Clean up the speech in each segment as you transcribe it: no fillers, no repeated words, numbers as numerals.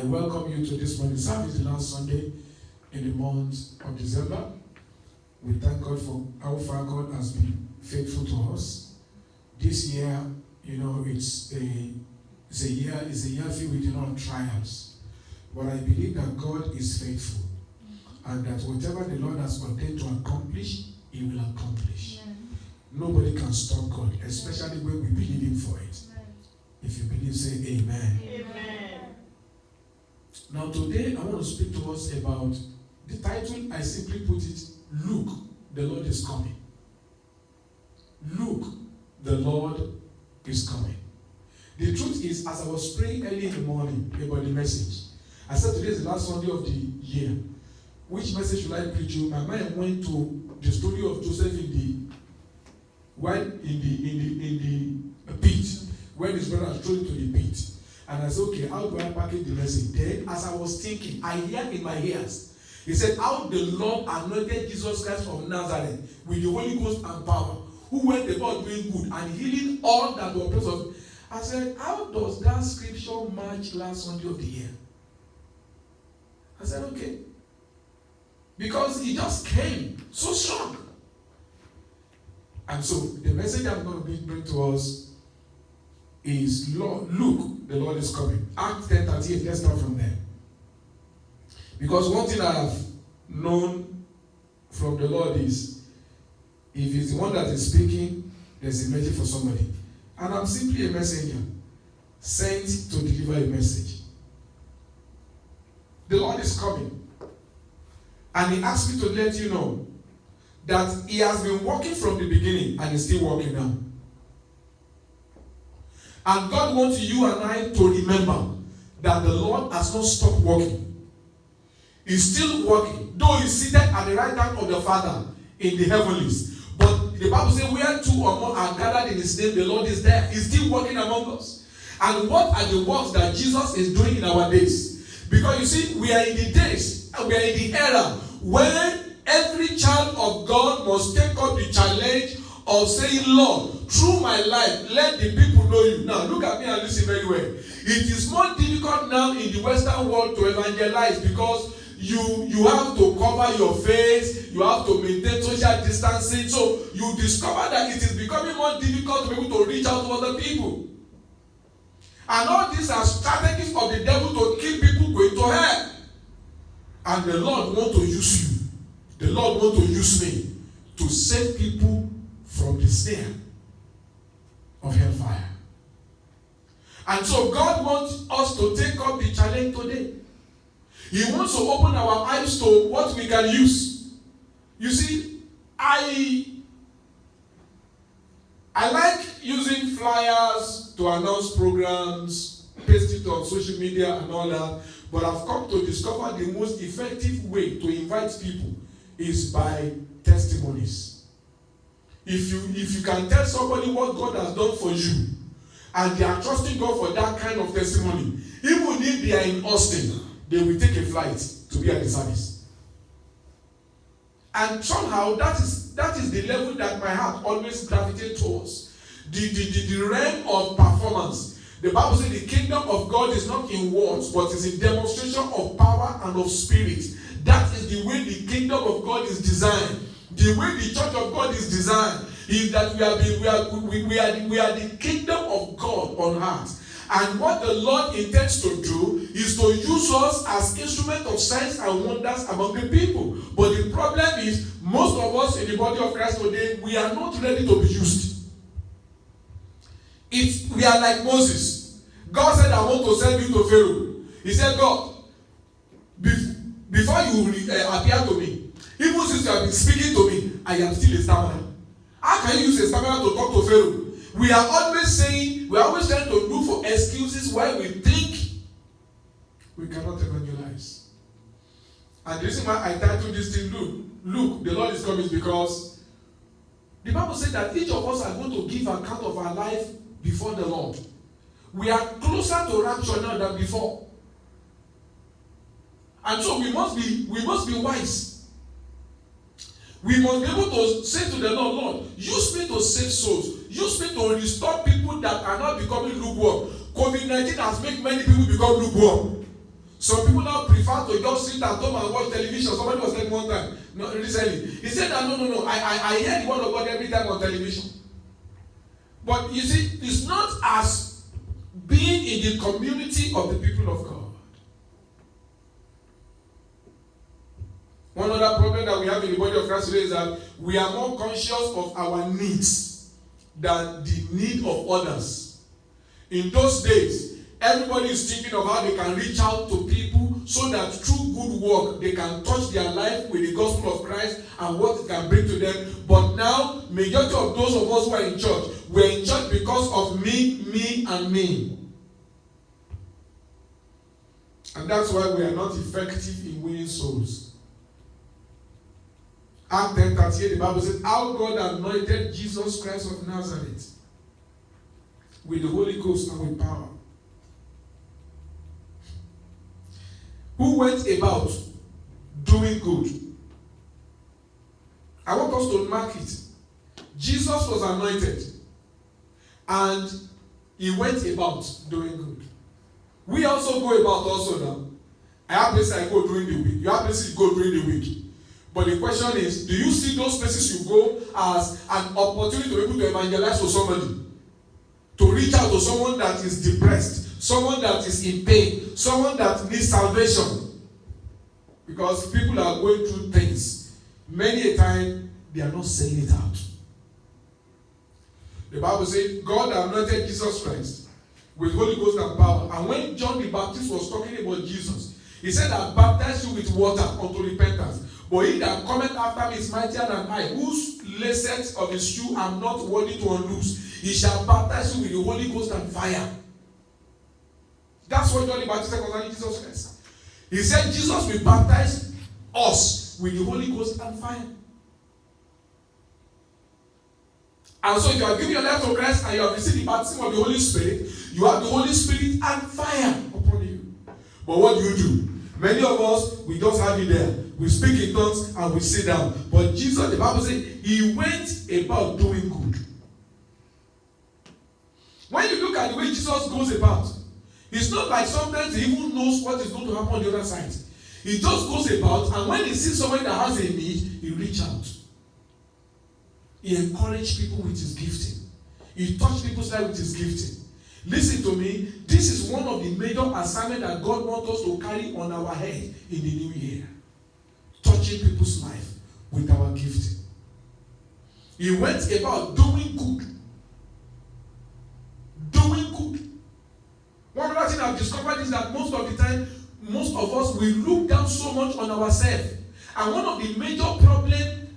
I welcome you to this morning service, the last Sunday in the month of December. We thank God for how far God has been faithful to us. This year, it's a year filled with a lot of trials. But I believe that God is faithful, and that whatever the Lord has ordained to accomplish, He will accomplish. Amen. Nobody can stop God, especially when we believe Him for it. Amen. If you believe, say amen. Amen. Now today, I want to speak to us about the title. I simply put it, Look, the Lord is coming. Look, the Lord is coming. The truth is, as I was praying early in the morning about the message, I said today is the last Sunday of the year. Which message should I preach you? My mind went to the story of Joseph in the pit, when his brother threw him to the pit. And I said, okay, how do I package the message? Then, as I was thinking, I hear in my ears, he said, how the Lord anointed Jesus Christ of Nazareth with the Holy Ghost and power, who went about doing good and healing all that were oppressed of. I said, how does that scripture match last Sunday of the year? I said, okay. Because he just came so strong. And so the message I'm going to bring to us is, Lord, look, the Lord is coming. Acts 10:38, let's start from there. Because one thing I have known from the Lord is, if He's the one that is speaking, there's a message for somebody. And I'm simply a messenger sent to deliver a message. The Lord is coming. And He asked me to let you know that He has been working from the beginning and He's still working now. And God wants you and I to remember that the Lord has not stopped working. He's still working. Though He's seated at the right hand of the Father in the heavenlies. But the Bible says, where two or more are gathered in His name, the Lord is there. He's still working among us. And what are the works that Jesus is doing in our days? Because you see, we are in the days, we are in the era when every child of God must take up the challenge of saying, Lord, through my life, let the people know you. Now, look at me and listen very well. It is more difficult now in the Western world to evangelize because you have to cover your face, you have to maintain social distancing. So you discover that it is becoming more difficult to be able to reach out to other people. And all these are strategies of the devil to keep people going to hell. And the Lord wants to use you. The Lord wants to use me to save people from the snare of hellfire. And so God wants us to take up the challenge today. He wants to open our eyes to what we can use. You see, I like using flyers to announce programs, paste it on social media and all that, but I've come to discover the most effective way to invite people is by testimonies. If you can tell somebody what God has done for you, and they are trusting God for that kind of testimony, even if they are in Austin, they will take a flight to be at the service. And somehow that is the level that my heart always gravitates towards. The realm of performance. The Bible says the kingdom of God is not in words, but is in demonstration of power and of spirit. That is the way the kingdom of God is designed. The way the church of God is designed is that we are the kingdom of God on earth. And what the Lord intends to do is to use us as instruments of signs and wonders among the people. But the problem is, most of us in the body of Christ today, we are not ready to be used. We are like Moses. God said, I want to send you to Pharaoh. He said, God, before you appear to me, even since you have been speaking to me, I am still a stammerer. How can you use a stammerer to talk to Pharaoh? We are always trying to look for excuses why we think we cannot evangelize. And the reason why I titled this thing, Look, the Lord is coming, is because the Bible says that each of us are going to give account of our life before the Lord. We are closer to rapture now than before. And so we must be wise. We must be able to say to the Lord, Lord, use me to save souls. Use me to restore people that are not becoming lukewarm. COVID-19 has made many people become lukewarm. Some people now prefer to just sit at home and watch television. Somebody was saying one time, no, recently, he said that no. I hear the word of God every time on television. But you see, it's not as being in the community of the people of God. One other problem that we have in the body of Christ today is that we are more conscious of our needs than the need of others. In those days, everybody is thinking of how they can reach out to people so that through good work they can touch their life with the gospel of Christ and what it can bring to them. But now, majority of those of us who are in church, we're in church because of me, and me. And that's why we are not effective in winning souls. Act 10:38, the Bible says, how God anointed Jesus Christ of Nazareth with the Holy Ghost and with power, who went about doing good. I want us to mark it. Jesus was anointed and he went about doing good. We also go about also now. I have places I go during the week. You have places you go during the week. But the question is, do you see those places you go as an opportunity to be able to evangelize to somebody? To reach out to someone that is depressed, someone that is in pain, someone that needs salvation. Because people are going through things. Many a time, they are not saying it out. The Bible says, God anointed Jesus Christ with Holy Ghost and power. And when John the Baptist was talking about Jesus, he said, I baptize you with water unto repentance. But he that cometh after me is mightier than I, whose lacets of his shoe I am not worthy to unloose. He shall baptize you with the Holy Ghost and fire. That's what John the Baptist said concerning Jesus Christ. He said Jesus will baptize us with the Holy Ghost and fire. And so if you are giving your life to Christ and you have received the baptism of the Holy Spirit, you have the Holy Spirit and fire upon you. But what do? Many of us, we just have it there. We speak in tongues and we sit down. But Jesus, the Bible says, he went about doing good. When you look at the way Jesus goes about, it's not like sometimes he even knows what is going to happen on the other side. He just goes about, and when he sees someone that has a need, he reaches out. He encourages people with his gifting. He touches people's life with his gifting. Listen to me, this is one of the major assignments that God wants us to carry on our head in the new year. Touching people's life with our gifting. He went about doing good. Doing good. One other thing I've discovered is that most of the time, most of us, we look down so much on ourselves. And one of the major problems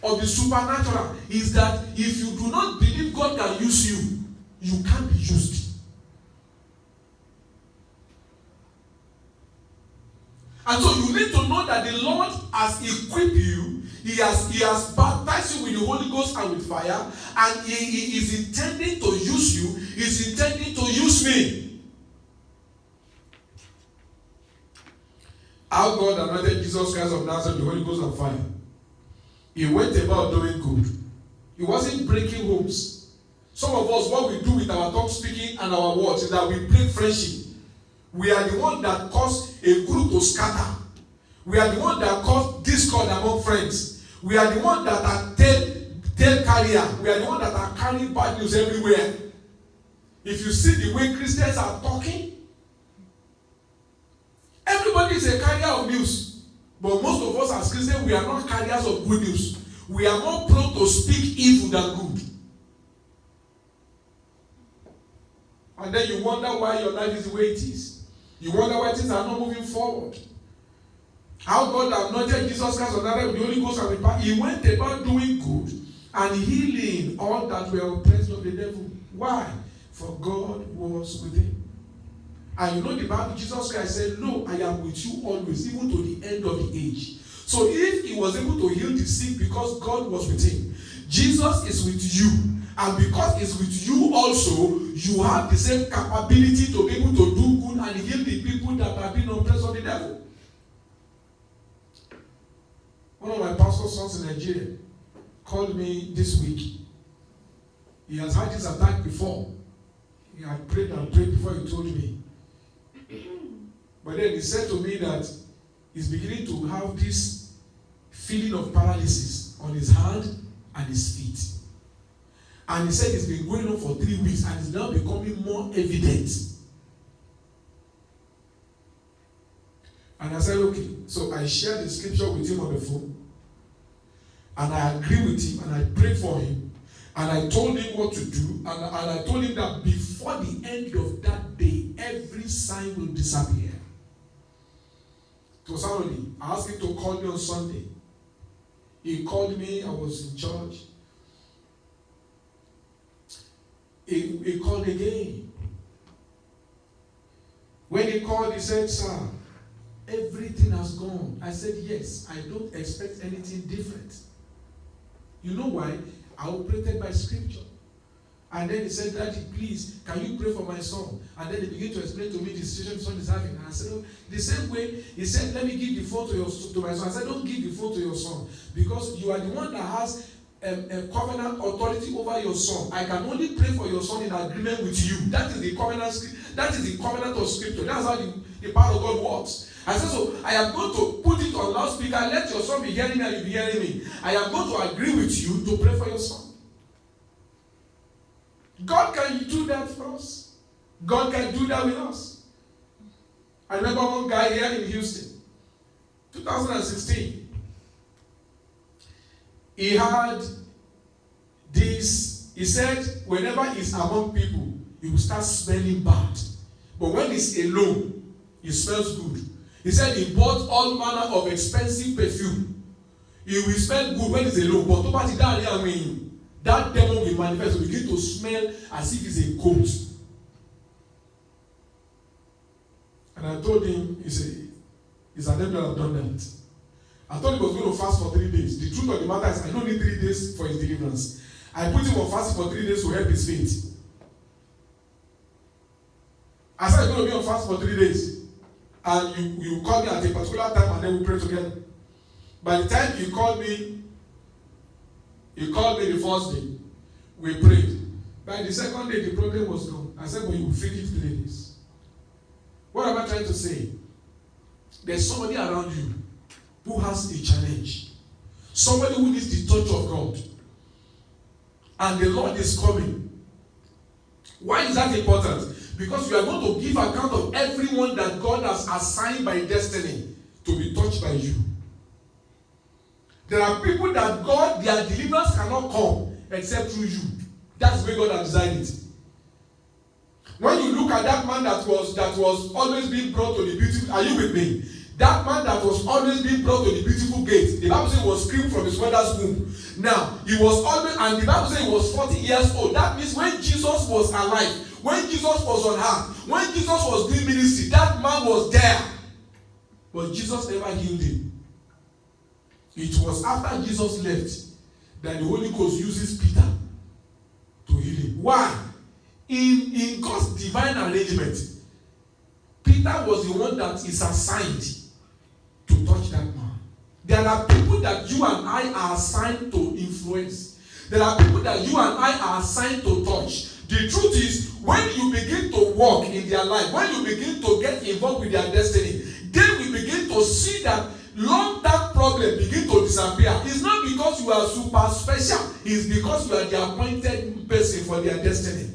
of the supernatural is that if you do not believe God can use you, you can't be used. And so you need to know that the Lord has equipped you. He has baptized you with the Holy Ghost and with fire. And he is intending to use you. He is intending to use me. How God anointed Jesus Christ of Nazareth with the Holy Ghost and fire. He went about doing good. He wasn't breaking homes. Some of us, what we do with our tongue speaking and our words is that we break friendship. We are the one that cause a group to scatter. We are the one that cause discord among friends. We are the one that are tail carrier. We are the one that are carrying bad news everywhere. If you see the way Christians are talking, everybody is a carrier of news. But most of us as Christians, we are not carriers of good news. We are more prone to speak evil than good. And then you wonder why your life is the way it is. You wonder why things are not moving forward. How God anointed Jesus Christ of Nazareth with the Holy Ghost and with power. He went about doing good and healing all that were oppressed of the devil. Why? For God was with him. And you know the Bible, Jesus Christ said, "Lo, I am with you always, even to the end of the age." So if he was able to heal the sick because God was with him, Jesus is with you. And because it's with you also, you have the same capability to be able to do good and heal the people that have been oppressed of the devil. One of my pastor's sons in Nigeria called me this week. He has had this attack before. He had prayed and prayed before he told me. But then he said to me that he's beginning to have this feeling of paralysis on his hand and his feet. And he said it's been going on for 3 weeks and it's now becoming more evident. And I said, okay. So I shared the scripture with him on the phone. And I agreed with him and I prayed for him. And I told him what to do. And I told him that before the end of that day, every sign will disappear. It was Saturday. I asked him to call me on Sunday. He called me. I was in church. He called again. When he called, he said, sir, everything has gone. I said, yes, I don't expect anything different. You know why? I operated by scripture. And then he said, Daddy, please, can you pray for my son? And then he began to explain to me the situation his son is having. And I said, oh, the same way, he said, let me give the phone to my son. I said, don't give the phone to your son. Because you are the one that has a covenant authority over your son. I can only pray for your son in agreement with you. That is the covenant. That is the covenant of scripture. That's how the power of God works. I said, so I am going to put it on loudspeaker. Let your son be hearing me and you be hearing me. I am going to agree with you to pray for your son. God can do that for us. God can do that with us. I remember one guy here in Houston, 2016. He had this, he said, whenever he's among people, he will start smelling bad. But when he's alone, he smells good. He said he bought all manner of expensive perfume. He will smell good when he's alone. But that demon will manifest, will begin to smell as if it's a coat. And I told him, he said, it's an devil that have done that. I thought he was going to fast for 3 days. The truth of the matter is, I don't need 3 days for his deliverance. I put him on fasting for 3 days to help his faith. I said, I'm going to be on fast for 3 days. And you call me at a particular time and then we pray together. By the time you called me the first day. We prayed. By the second day, the problem was gone. I said, but you will finish 3 days. What am I trying to say? There's somebody around you who has a challenge. Somebody who needs the touch of God. And the Lord is coming. Why is that important? Because you are going to give account of everyone that God has assigned by destiny to be touched by you. There are people that God, their deliverance cannot come except through you. That's the way God has designed it. When you look at that man that was always being brought to the beautiful, are you with me? That man that was always being brought to the beautiful gate, the Bible says he was screamed from his mother's womb. Now, he was always, and the Bible says he was 40 years old. That means when Jesus was alive, when Jesus was on earth, when Jesus was doing ministry, that man was there. But Jesus never healed him. It was after Jesus left that the Holy Ghost uses Peter to heal him. Why? In God's divine arrangement, Peter was the one that is assigned to touch that man. There are people that you and I are assigned to influence. There are people that you and I are assigned to touch. The truth is, when you begin to walk in their life, when you begin to get involved with their destiny, then we begin to see that long-term problem begin to disappear. It's not because you are super special. It's because you are the appointed person for their destiny.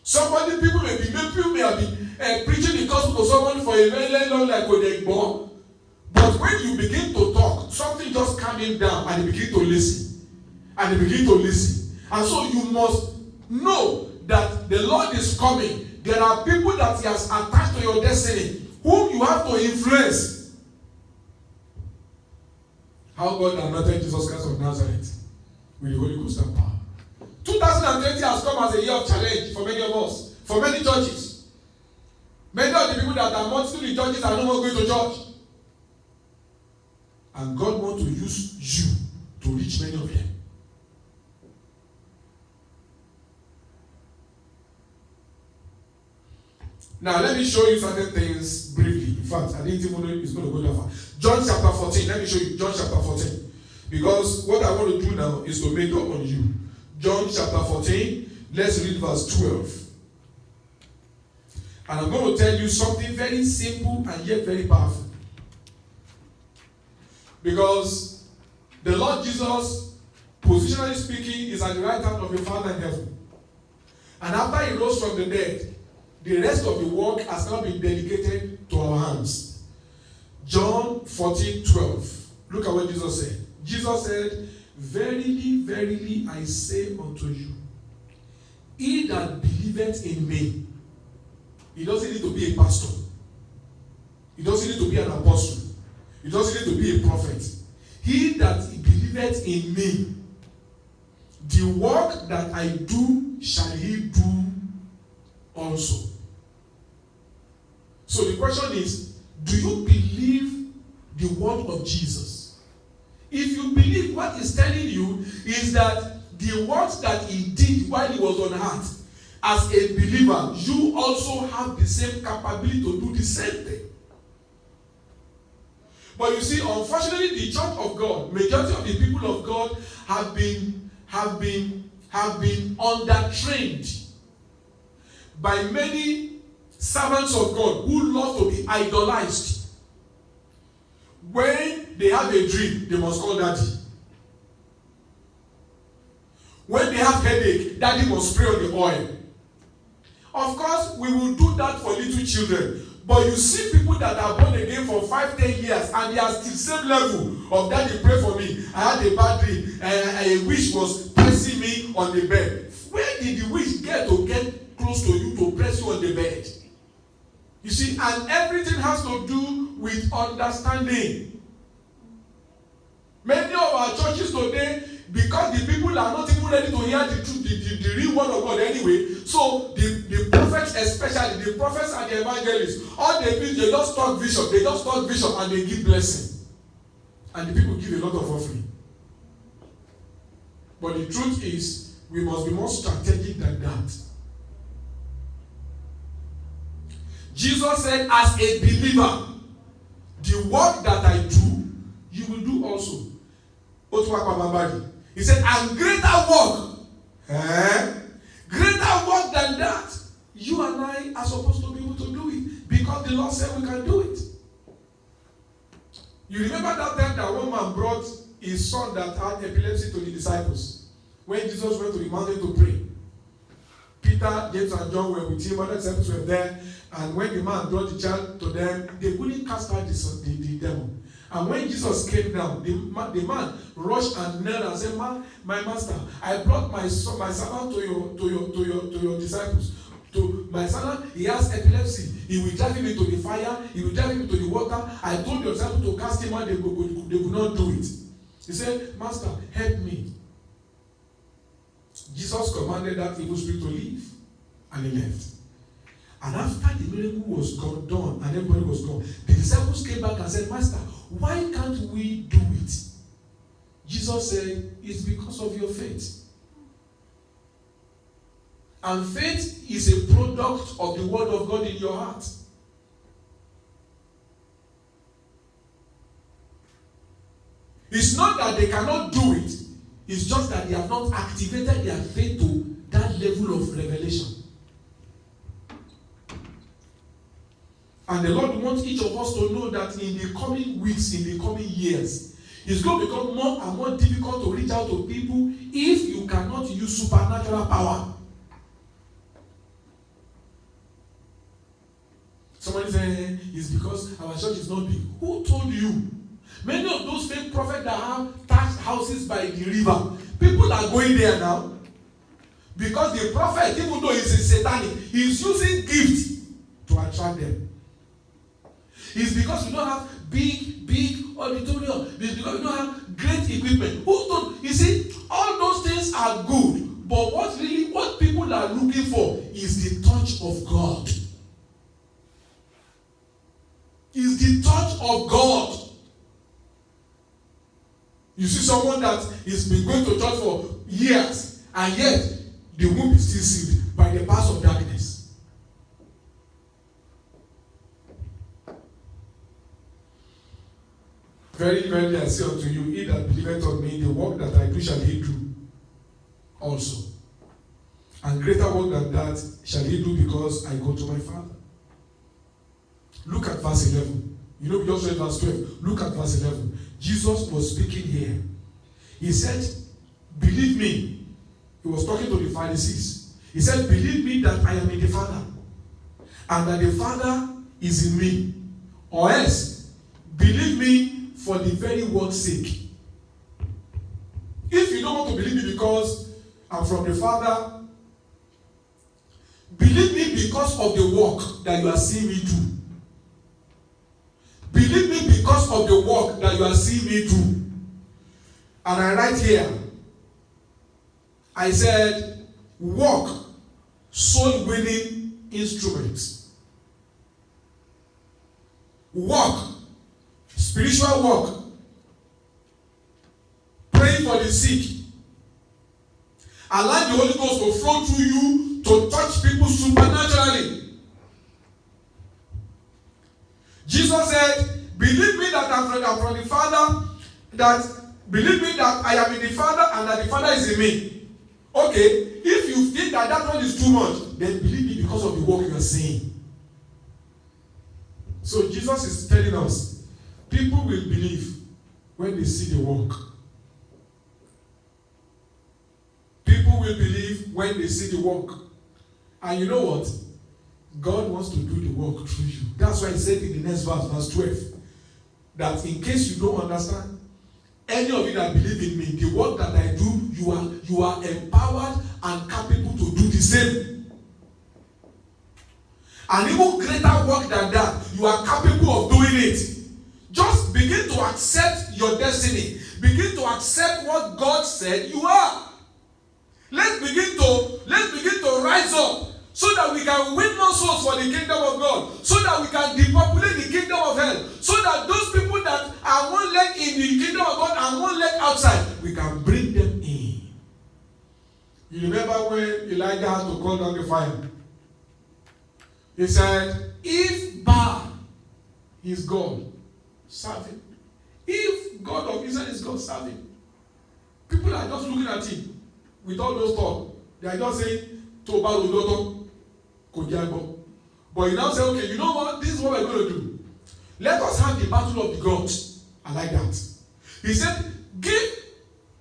People may have been preaching the gospel to someone for a very, very long time. But when you begin to talk, something just calming down and they begin to listen. And they begin to listen. And so you must know that the Lord is coming. There are people that He has attached to your destiny whom you have to influence. How God anointed Jesus Christ of Nazareth with the Holy Ghost and power. 2020 has come as a year of challenge for many of us, for many churches. Many of the people that are amongst the churches are no more going to church. And God wants to use you to reach many of them. Now, let me show you certain things briefly. In fact, I didn't even know it's going to go that far. John chapter 14. Let me show you John chapter 14. Because what I want to do now is to make up on you. John chapter 14. Let's read verse 12. And I'm going to tell you something very simple and yet very powerful. Because the Lord Jesus, positionally speaking, is at the right hand of the Father in heaven. And after he rose from the dead, the rest of the work has now been delegated to our hands. John 14:12. Look at what Jesus said. Jesus said, "Verily, verily, I say unto you, he that believeth in me," he doesn't need to be a pastor. He doesn't need to be an apostle. He doesn't need to be a prophet. "He that believeth in me, the work that I do shall he do also." So the question is, do you believe the word of Jesus? If you believe, what he's telling you is that the works that he did while he was on earth, as a believer, you also have the same capability to do the same thing. But you see, unfortunately, the church of God, majority of the people of God have been undertrained by many servants of God who love to be idolized. When they have a dream, they must call daddy. When they have headache, daddy must spray on the oil. Of course, we will do that for little children. But you see people that are born again for 5-10 years and they are still same level of daddy, pray for me. I had a bad dream and a wish was pressing me on the bed. Where did the wish get close to you to press you on the bed? You see, and everything has to do with understanding. Many of our churches today, because the people are not even ready to hear the truth, the real word of God anyway, so the prophets, especially the prophets and the evangelists, all they do is they just talk vision and they give blessing. And the people give a lot of offering. But the truth is, we must be more strategic than that. Jesus said, as a believer, the work that I do, you will do also. He said, and greater work, greater work than that, you and I are supposed to be able to do it, because the Lord said we can do it. You remember that time that one man brought his son that had epilepsy to the disciples when Jesus went to the mountain to pray. Peter, James, and John were with him, other disciples were there, and when the man brought the child to them, they couldn't cast out the demon. And when Jesus came down, the man rushed and knelt and said, my master, I brought my servant to your disciples. To my son, he has epilepsy. He will drive him into the fire. He will drive him into the water. I told your disciples to cast him out. They could not do it. He said, Master, help me. Jesus commanded that evil spirit to leave, and he left. And after the miracle was done and everybody was gone, the disciples came back and said, Master, why can't we do it? Jesus said, it's because of your faith. And faith is a product of the word of God in your heart. It's not that they cannot do it. It's just that they have not activated their faith to that level of revelation. And the Lord wants each of us to know that in the coming weeks, in the coming years, it's going to become more and more difficult to reach out to people if you cannot use supernatural power. Somebody say, it's because our church is not big. Who told you? Many of those fake prophets that have thatched houses by the river, people are going there now. Because the prophet, even though he's a satanic, he's using gifts to attract them. It's because we don't have big auditorium. It's because we don't have great equipment. Who told? You see, all those things are good. But what people are looking for is the touch of God. Is the touch of God. You see someone that has been going to church for years, and yet the womb is still sealed by the powers of darkness. Very, very, I say unto you, he that believeth on me, the work that I do shall he do also. And greater work than that shall he do, because I go to my Father. Look at verse 11. You know, we just read verse 12. Look at verse 11. Jesus was speaking here. He said, believe me. He was talking to the Pharisees. He said, believe me that I am in the Father, and that the Father is in me. Or else, believe me for the very word's sake. If you don't want to believe me because I'm from the Father, believe me because of the work that you are seeing me do. Believe me because of the work that you are seeing me do. And I write here, I said, work, soul winning instruments. Work, spiritual work, praying for the sick. Allow the Holy Ghost to flow through you to touch people supernaturally. Jesus said, believe me that I'm from the Father, that believe me that I am in the Father and that the Father is in me. Okay, if you think that that one is too much, then believe me because of the work you are seeing. So Jesus is telling us, people will believe when they see the work. People will believe when they see the work. And you know what? God wants to do the work through you. That's why he said in the next verse, verse 12, that in case you don't understand, any of you that believe in me, the work that I do, you are empowered and capable to do the same. And even greater work than that, you are capable of doing it. Just begin to accept your destiny. Begin to accept what God said you are. Let's begin to rise up so that we can win more souls for the kingdom of God, so that we can depopulate the kingdom of hell, so that those people that are one leg in the kingdom of God and one leg outside, we can bring them in. You remember when Elijah had to call down the fire? He said, if Baal is God, serve him. If God of Israel is God, serve him. People are just looking at him with all those talk. They are just saying, Toba Udoto, Kojago. But you now say, okay, you know what? This is what we're going to do. Let us have the battle of the gods. I like that. He said, give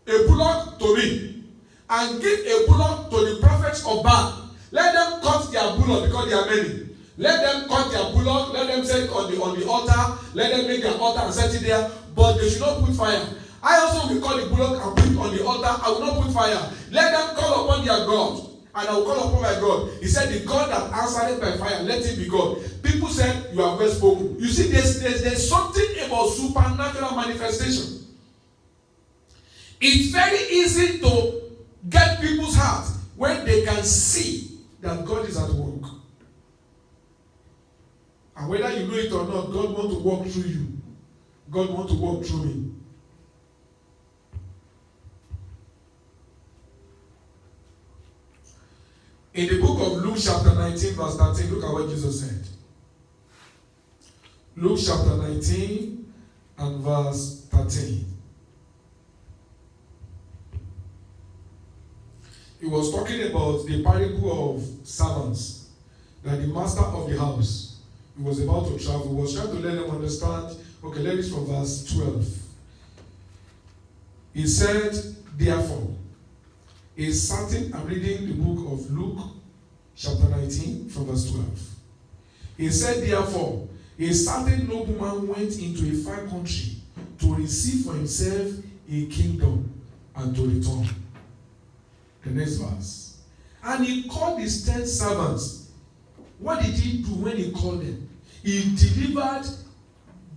a bullock to me, and give a bullock to the prophets of Baal. Let them cut their bullock because they are many. Let them cut their bullock, let them set it on the altar, let them make their altar and set it there, but they should not put fire. I also will call the bullock and put it on the altar. I will not put fire. Let them call upon their God, and I will call upon my God. He said, the God that answered by fire, let him be God. People said, you are well spoken. You see, there's something about supernatural manifestation. It's very easy to get people's hearts when they can see that God is at work. And whether you know it or not, God wants to walk through you. God wants to walk through me. In the book of Luke chapter 19 verse 13, look at what Jesus said. Luke chapter 19 and verse 13. He was talking about the parable of servants, that the master of the house, he was about to travel, he was trying to let them understand. Okay, let us from verse 12. He said, therefore, a certain, I'm reading the book of Luke, chapter 19, from verse 12. He said, therefore, a certain nobleman went into a far country to receive for himself a kingdom and to return. The next verse. And he called his 10 servants. What did he do when he called them? He delivered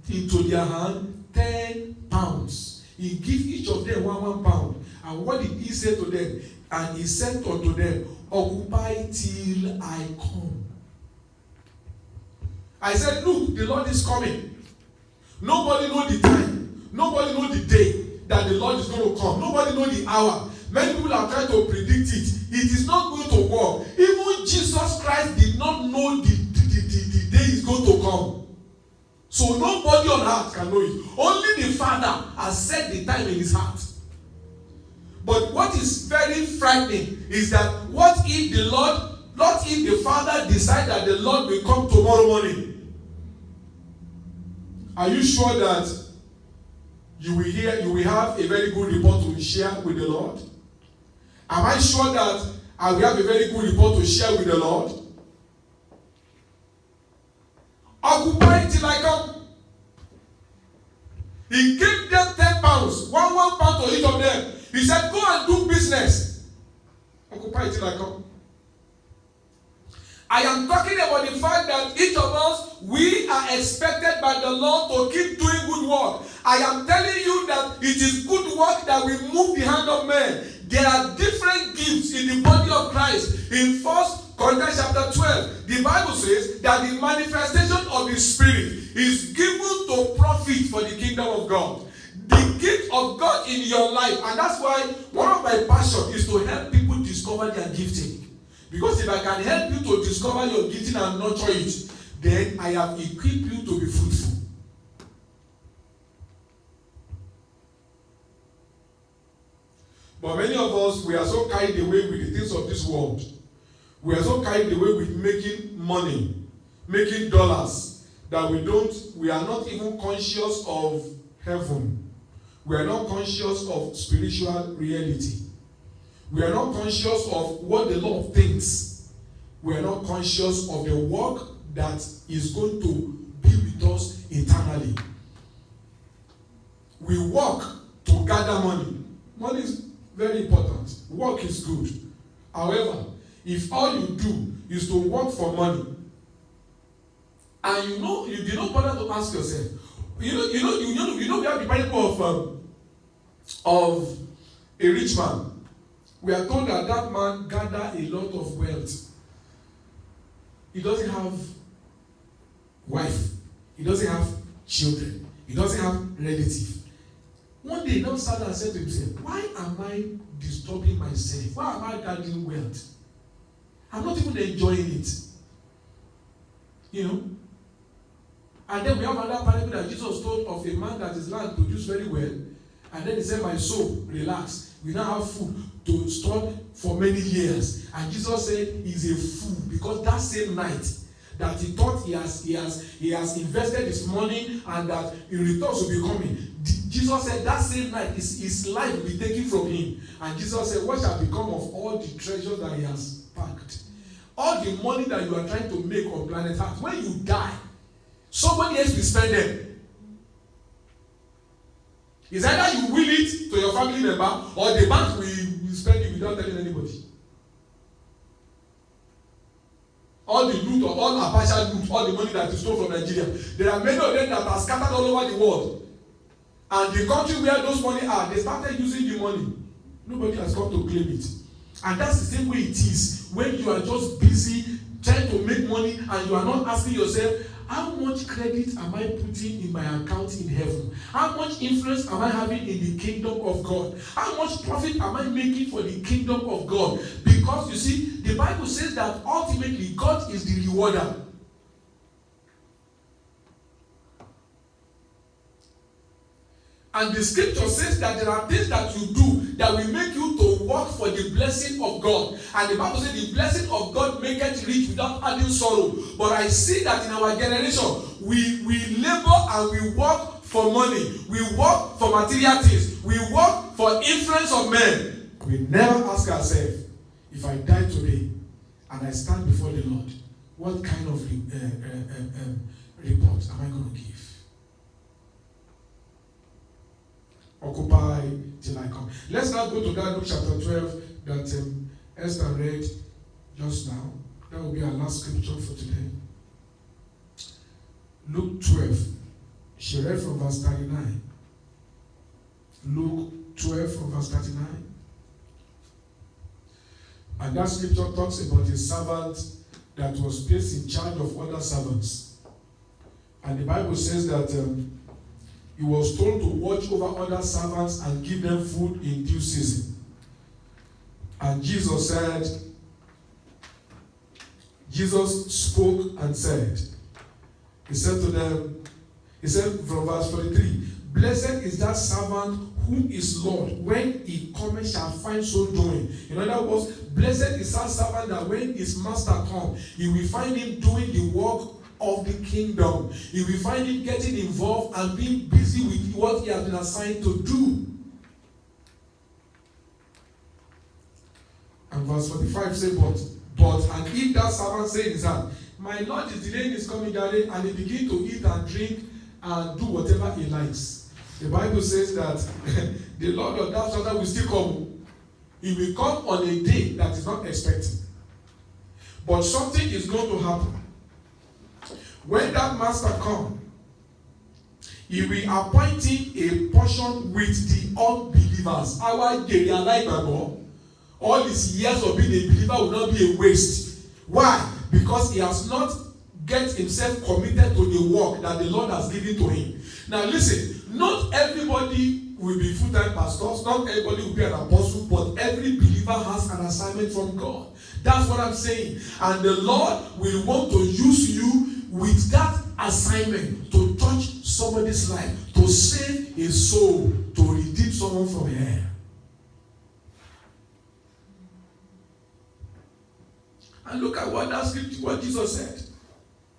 into their hand 10 pounds. He gave each of them one pound. And what did he say to them? And he said unto them, occupy till I come. I said, look, the Lord is coming. Nobody knows the time. Nobody knows the day that the Lord is going to come. Nobody knows the hour. Many people are trying to predict it. It is not going to work. Even Jesus Christ did not know the day is going to come. So nobody on earth can know it. Only the Father has set the time in his heart. But what is very frightening is that what if the Father decides that the Lord will come tomorrow morning? Are you sure that you will have a very good report to share with the Lord? Am I sure that I will have a very good report to share with the Lord? Occupy till I come. He gave them 10 pounds, one pound to each of them. He said, go and do business. Occupy till I come. I am talking about the fact that each of us, we are expected by the Lord to keep doing good work. I am telling you that it is good work that will move the hand of man. There are different gifts in the body of Christ. In 1 Corinthians chapter 12, the Bible says that the manifestation of the Spirit is given to profit for the kingdom of God. The gift of God in your life, and that's why one of my passions is to help people discover their gifting. Because if I can help you to discover your gifting and nurture it, then I have equipped you to be fruitful. But many of us, we are so carried away with the things of this world. We are so carried away with making money, making dollars, that we are not even conscious of heaven. We are not conscious of spiritual reality. We are not conscious of what the Lord thinks. We are not conscious of the work that is going to be with us eternally. We work to gather money. Money is very important. Work is good. However, if all you do is to work for money, and you do not bother to ask yourself, we have the parable of a rich man. We are told that man gathered a lot of wealth. He doesn't have wife. He doesn't have children. He doesn't have relatives. One day he now sat and said to himself, why am I disturbing myself? Why am I gathering wealth? I'm not even enjoying it. And then we have another parable that Jesus told of a man that his land produced very well. And then he said, my soul, relax. We now have food to store for many years. And Jesus said he's a fool, because that same night that he thought he has invested his money and that in returns will be coming, Jesus said that same night his life will be taken from him. And Jesus said, what shall become of all the treasures that he has packed? All the money that you are trying to make on planet Earth, when you die, somebody else will spend them. It's either you will it to your family member, or the bank will spend it without telling anybody. All the loot, or all partial loot, all the money that you stole from Nigeria, there are many of them that are scattered all over the world. And the country where those money are, they started using the money. Nobody has come to claim it. And that's the same way it is when you are just busy trying to make money and you are not asking yourself, how much credit am I putting in my account in heaven? How much influence am I having in the kingdom of God? How much profit am I making for the kingdom of God? Because you see, the Bible says that ultimately God is the rewarder. And the scripture says that there are things that you do that will make you to work for the blessing of God. And the Bible says the blessing of God maketh rich without adding sorrow. But I see that in our generation, we labor and we work for money. We work for material things. We work for influence of men. We never ask ourselves, if I die today and I stand before the Lord, what kind of report am I going to give? Occupy till I come. Let's now go to that Luke chapter 12 that Esther read just now. That will be our last scripture for today. Luke 12. She read from verse 39. Luke 12 from verse 39. And that scripture talks about a servant that was placed in charge of other servants. And the Bible says that he was told to watch over other servants and give them food in due season. And Jesus spoke and said, he said to them, he said from verse 43, blessed is that servant whom his Lord, when he cometh, shall find so doing. In other words, blessed is that servant that when his master comes, he will find him doing the work of the kingdom. You will find him getting involved and being busy with what he has been assigned to do. And verse 45 says, but and if that servant say in his heart, my Lord is delaying his coming, Daddy, and he begin to eat and drink and do whatever he likes. The Bible says that the Lord of that servant will still come. He will come on a day that is not expected. But something is going to happen. When that master comes, he will appoint him a portion with the unbelievers. Our Bible, all his years of being a believer will not be a waste. Why? Because he has not get himself committed to the work that the Lord has given to him. Now listen, not everybody will be full-time pastors, not everybody will be an apostle, but every believer has an assignment from God. That's what I'm saying. And the Lord will want to use you with that assignment to touch somebody's life, to save a soul, to redeem someone from hell. And look at what that scripture, what Jesus said.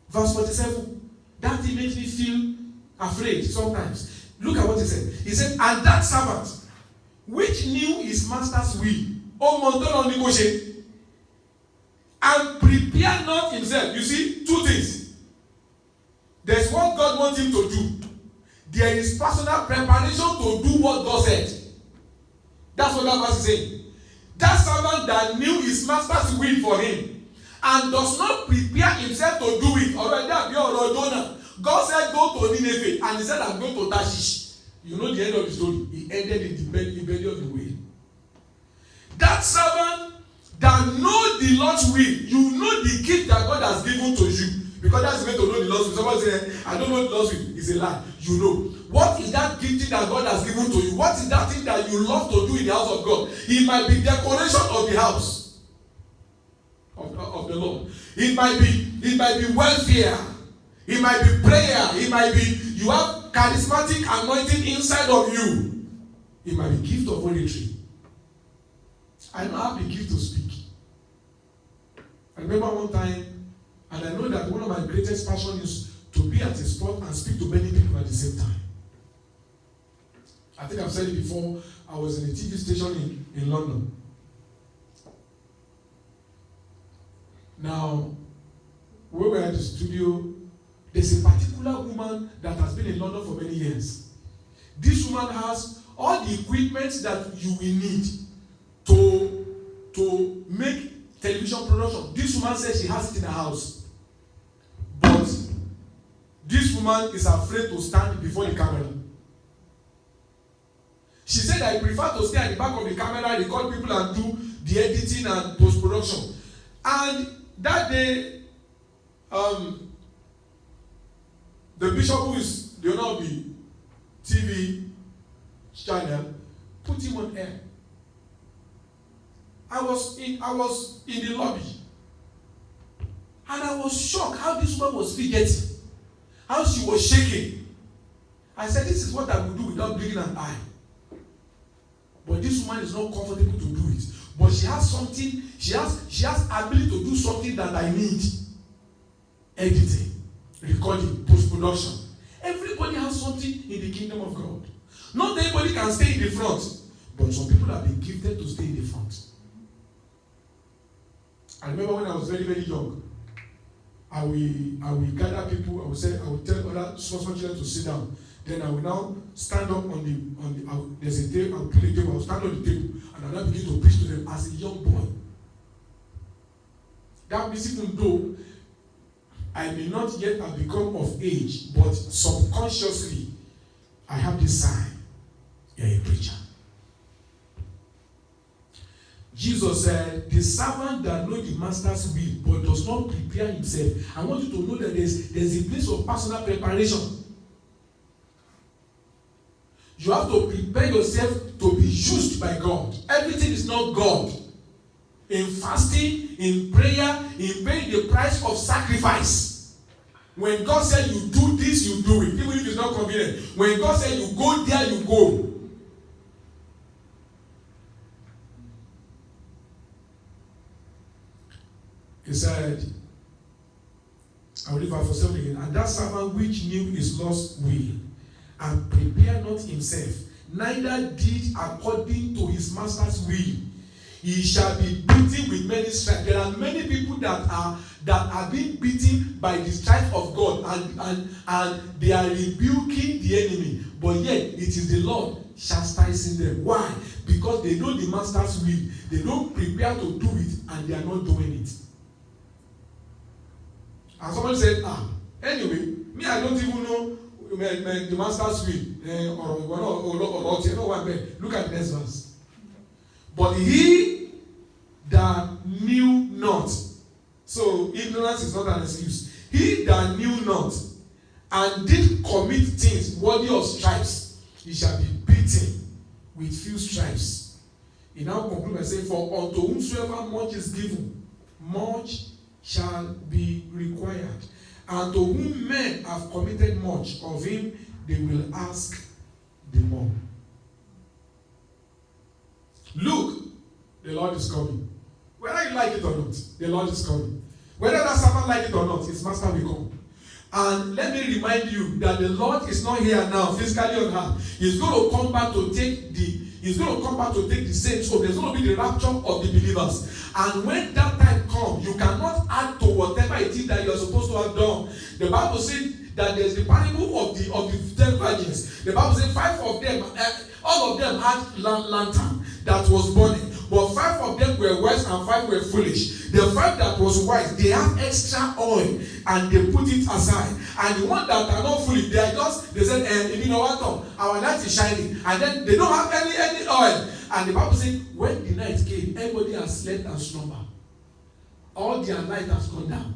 Verse 47. That thing makes me feel afraid sometimes. Look at what he said. He said, and that servant, which knew his master's will, and prepare not himself. You see, two things. There's what God wants him to do. There is personal preparation to do what God said. That's what that verse is saying. That servant that knew his master's will for him and does not prepare himself to do it. Already, God said, go to Nineveh, and he said, I'm going to Tarshish. You know the end of the story. He ended in the belly of the whale. That servant that know the Lord's will, you know the gift that God has given to you. Because that's the way to know the Lord's will. Somebody say, I don't know the Lord's will. It's a lie. You know. What is that gift that God has given to you? What is that thing that you love to do in the house of God? It might be decoration of the house of the Lord. It might be welfare. It might be prayer. It might be you have charismatic anointing inside of you. It might be gift of oratory. I don't have the gift to speak. I remember one time, and I know that one of my greatest passions is to be at a spot and speak to many people at the same time. I think I've said it before. I was in a TV station in London. Now, when we were at the studio, there's a particular woman that has been in London for many years. This woman has all the equipment that you will need to make television production. This woman says she has it in her house. But this woman is afraid to stand before the camera. She said, I prefer to stay at the back of the camera, record people and do the editing and post-production. And that day, the bishop, who is the owner of the TV channel, put him on air. I was in the lobby, and I was shocked how this woman was forgetting, how she was shaking. I said, this is what I would do without blinking an eye. But this woman is not comfortable to do it. But she has something, she has ability to do something that I need. Editing, recording, post-production. Everybody has something in the kingdom of God. Not everybody can stay in the front, but some people have been gifted to stay in the front. I remember when I was very, very young, I will gather people, I will tell other small children to sit down. Then I will now stand up on the there's a table, I will put a table, I will stand on the table, and I will now begin to preach to them as a young boy. That means even though I may not yet have become of age, but subconsciously, I have this sign. You're a preacher. Jesus said, the servant that knows the master's will, but does not prepare himself. I want you to know that there's a place of personal preparation. You have to prepare yourself to be used by God. Everything is not God. In fasting, in prayer, in paying the price of sacrifice. When God said you do this, you do it, even if it's not convenient. When God said you go there, you go. He said, I will read verse 7 again. And that servant which knew his Lord's will, and prepared not himself, neither did according to his master's will, he shall be beaten with many stripes. There are many people that are being beaten by the stripes of God, and they are rebuking the enemy, but yet it is the Lord chastising them. Why? Because they know the master's will. They don't prepare to do it, and they are not doing it. And somebody said, anyway, me, I don't even know the master's will. Look at the next verse. But he that knew not, so ignorance is not an excuse. He that knew not and did commit things worthy of stripes, he shall be beaten with few stripes. He now concludes by saying, for unto whomsoever much is given, much shall be required. And to whom men have committed much, of him they will ask the more. Look, the Lord is coming. Whether you like it or not, the Lord is coming. Whether that servant like it or not, his master will come. And let me remind you that the Lord is not here now, physically on earth. He's going to come back to take the saints. So there's going to be the rapture of the believers. And when that time comes, you cannot add to whatever it is that you're supposed to have done. The Bible says that there's the parable of the 10 virgins. The Bible says 5 of them, all of them had lantern that was burning. But 5 of them were wise and 5 were foolish. The 5 that was wise, they have extra oil and they put it aside. And the one that are not foolish, they said, you know what, our light is shining. And then they don't have any oil. And the Bible says, when the night came, everybody has slept and slumbered. All their light has gone down.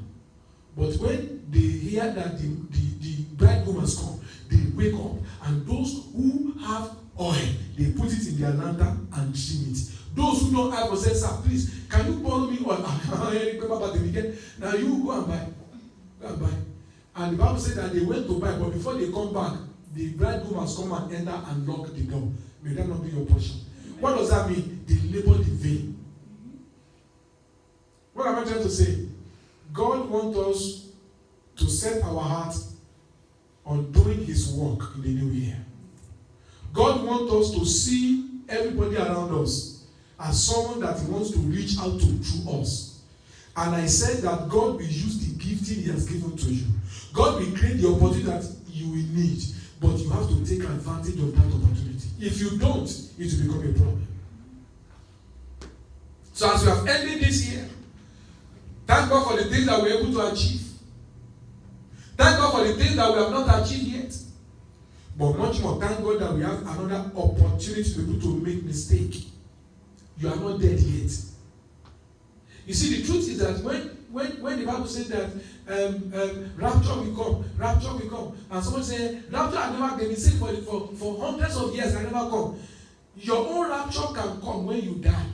But when they hear that the bridegroom has come, they wake up. And those who have oil, they put it in their lantern and trim it. Those who don't have will say, sir, please, can you borrow me oil? Now you go and buy. Go and buy. And the Bible said that they went to buy, but before they come back, the bridegroom has come and enter and lock the door. May that not be your portion. What does that mean? They labored in vain. What am I trying to say? God wants us to set our heart on doing his work in the new year. God wants us to see everybody around us as someone that he wants to reach out to through us. And I said that God will use the gifting he has given to you. God will create the opportunity that you will need, but you have to take advantage of that opportunity. If you don't, it will become a problem. So as we have ended this year, thank God for the things that we are able to achieve. Thank God for the things that we have not achieved yet. But much more, thank God that we have another opportunity to be able to make mistake. You are not dead yet. You see, the truth is that when the Bible says that rapture will come, and someone say rapture has never been said for hundreds of years and never come. Your own rapture can come when you die.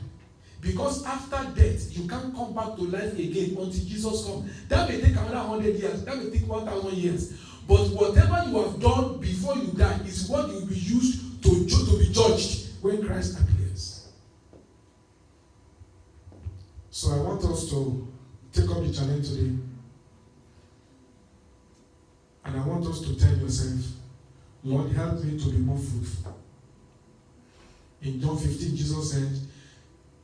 Because after death, you can't come back to life again until Jesus comes. That may take another 100 years. That may take 1,000 years. But whatever you have done before you die is what will be used to be judged when Christ appears. So I want us to take up the challenge today. And I want us to tell yourself, Lord, help me to be more fruitful. In John 15, Jesus said,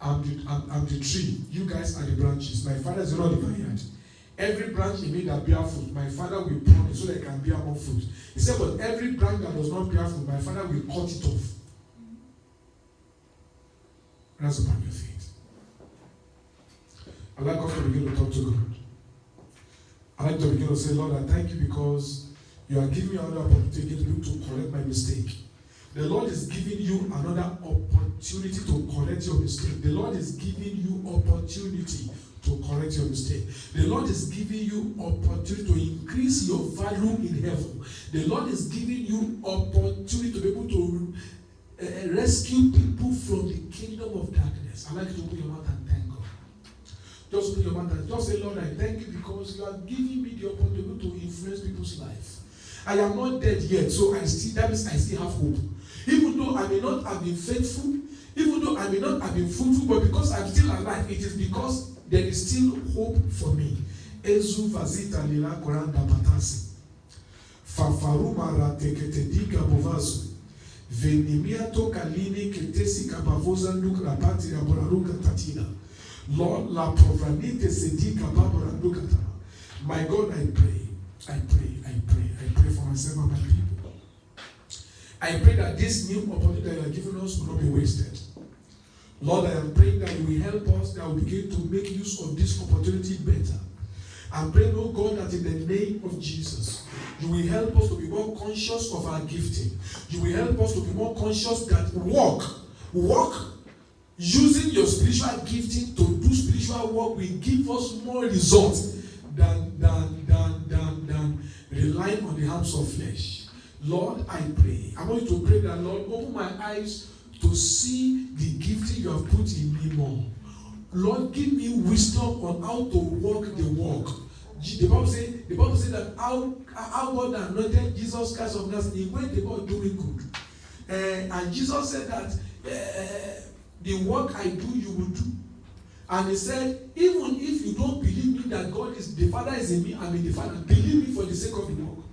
I'm the tree. You guys are the branches. My Father is not the vineyard. Every branch in me that bear fruit, my Father will prune it so that it can bear more fruit. He said, but every branch that does not bear fruit, my Father will cut it off. Rise upon your feet. I'd like us to begin to talk to God. I'd like to begin to say, Lord, I thank you because you are giving me another opportunity to correct my mistake. The Lord is giving you another opportunity to correct your mistake. The Lord is giving you opportunity to correct your mistake. The Lord is giving you opportunity to increase your value in heaven. The Lord is giving you opportunity to be able to rescue people from the kingdom of darkness. I'd like you to open your mouth and thank God. Just open your mouth and just say, Lord, I thank you because you are giving me the opportunity to influence people's life. I am not dead yet, so that means I still have hope. Even though I may not have been faithful, even though I may not have been fruitful, but because I'm still alive, it is because there is still hope for me. Ezu vazita lila koranda batasi. Fafaruma ratekete diga bovazu. Venimiato kalini ketesi kabavoza nduk rapati raboraruka tatina. Lord, la provranite sedika baboraruka tana. My God, I pray for myself and my people. I pray that this new opportunity that you are giving us will not be wasted. Lord, I am praying that you will help us, that we begin to make use of this opportunity better. I'm praying, oh God, that in the name of Jesus, you will help us to be more conscious of our gifting. You will help us to be more conscious that walk using your spiritual gifting to do spiritual work will give us more results than relying on the hands of flesh. Lord, I pray. I want you to pray that, Lord, open my eyes to see the gifting you have put in me more. Lord, give me wisdom on how to walk the walk. The Bible says that how God anointed Jesus Christ of Nazareth, he went about doing good. And Jesus said that the work I do, you will do. And he said, even if you don't believe me that God is, the Father is in me, I'm in the Father, believe me for the sake of the work.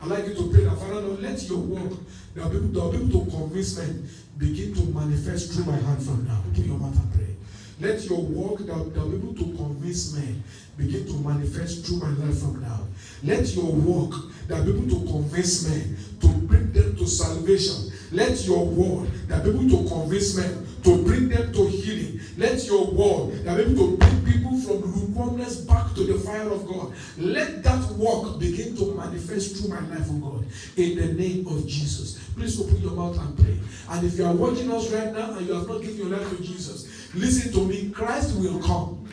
I'd like you to pray that, Father, Lord, let your work, that will be able to convince men, begin to manifest through my hand from now. Open your mouth and pray. Let your work that will be able to convince men begin to manifest through my life from now. Let your work that will be able to convince men to bring them to salvation. Let your word that will be able to convince men to bring them to healing. Let your word that will be able to bring people from lukewarmness back to the fire of God. Let that work begin to manifest through my life, oh God, in the name of Jesus. Please open your mouth and pray. And if you are watching us right now and you have not given your life to Jesus, listen to me. Christ will come.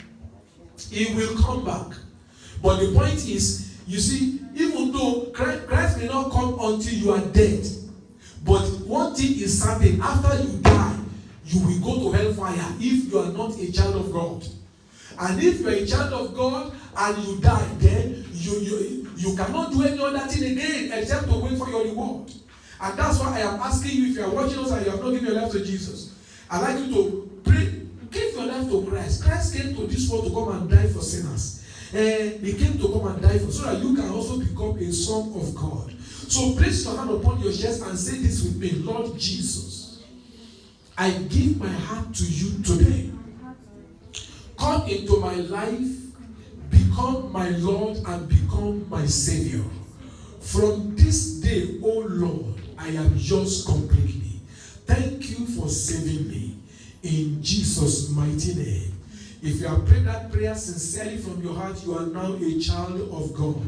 He will come back. But the point is, you see, even though Christ may not come until you are dead, but one thing is certain: after you die, you will go to hellfire if you are not a child of God. And if you are a child of God and you die, then you cannot do any other thing again except to wait for your reward. And that's why I am asking you, if you are watching us and you have not given your life to Jesus, I'd like you to pray. Give your life to Christ. Christ came to this world to come and die for sinners. He came to come and die for, so that you can also become a son of God. So place your hand upon your chest and say this with me: Lord Jesus, I give my heart to you today. Come into my life, become my Lord and become my Savior. From this day, oh Lord, I am yours completely. Thank you for saving me. In Jesus' mighty name. If you have prayed that prayer sincerely from your heart, you are now a child of God.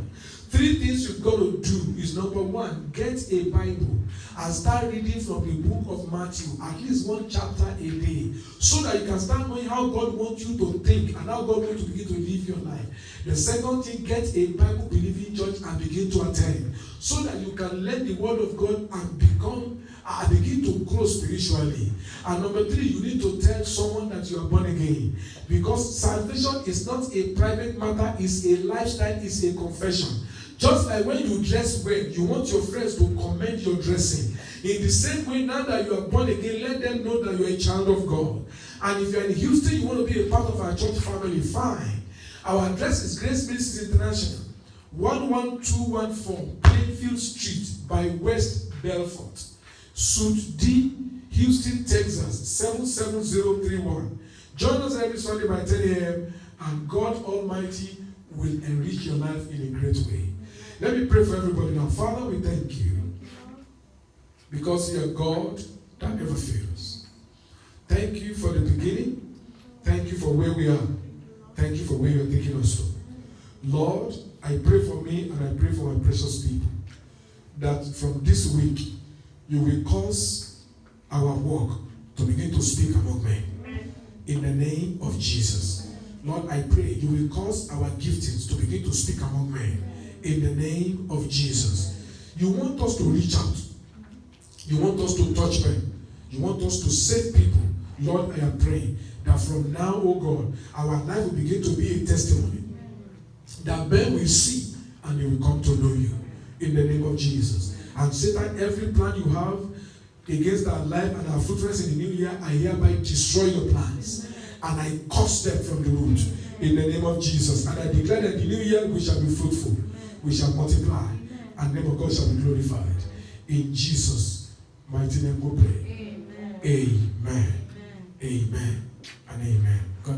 3 things you've got to do is: number 1, get a Bible and start reading from the book of Matthew, at least 1 chapter a day, so that you can start knowing how God wants you to think and how God wants you to begin to live your life. The second thing, get a Bible-believing church and begin to attend, so that you can learn the word of God and begin to grow spiritually. And number 3, you need to tell someone that you are born again, because salvation is not a private matter, it's a lifestyle, it's a confession. Just like when you dress well, you want your friends to commend your dressing. In the same way, now that you are born again, let them know that you are a child of God. And if you are in Houston, you want to be a part of our church family, fine. Our address is Grace Ministries International, 11214 Plainfield Street by West Belfort, Suite D, Houston, Texas, 77031. Join us every Sunday by 10 a.m. and God Almighty will enrich your life in a great way. Let me pray for everybody now. Father, we thank you because you are God that never fails. Thank you for the beginning. Thank you for where we are. Thank you for where you are taking us to. Lord, I pray for me and I pray for my precious people that from this week you will cause our work to begin to speak among men. In the name of Jesus. Lord, I pray you will cause our giftings to begin to speak among men. In the name of Jesus. You want us to reach out. You want us to touch men. You want us to save people. Lord, I am praying that from now, oh God, our life will begin to be a testimony. That men will see and they will come to know you. In the name of Jesus. And Satan, every plan you have against our life and our fruitfulness in the new year, I hereby destroy your plans. And I curse them from the root. In the name of Jesus. And I declare that the new year we shall be fruitful. We shall multiply. And the name of God shall be glorified. In Jesus' mighty name we pray. Amen. Amen. And amen. God